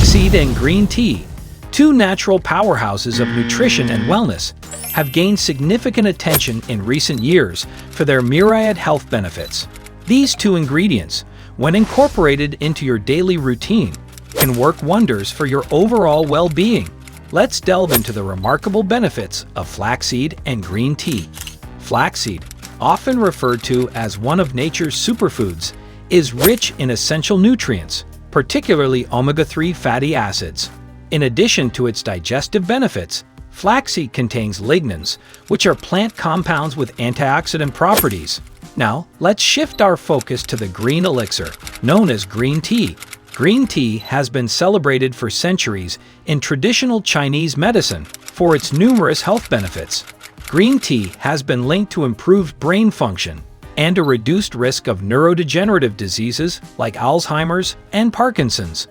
Flaxseed and green tea, two natural powerhouses of nutrition and wellness, have gained significant attention in recent years for their myriad health benefits. These two ingredients, when incorporated into your daily routine, can work wonders for your overall well-being. Let's delve into the remarkable benefits of flaxseed and green tea. Flaxseed, often referred to as one of nature's superfoods, is rich in essential nutrients, particularly omega-3 fatty acids. In addition to its digestive benefits, flaxseed contains lignans, which are plant compounds with antioxidant properties. Now, let's shift our focus to the green elixir, known as green tea. Green tea has been celebrated for centuries in traditional Chinese medicine for its numerous health benefits. Green tea has been linked to improved brain function and a reduced risk of neurodegenerative diseases like Alzheimer's and Parkinson's.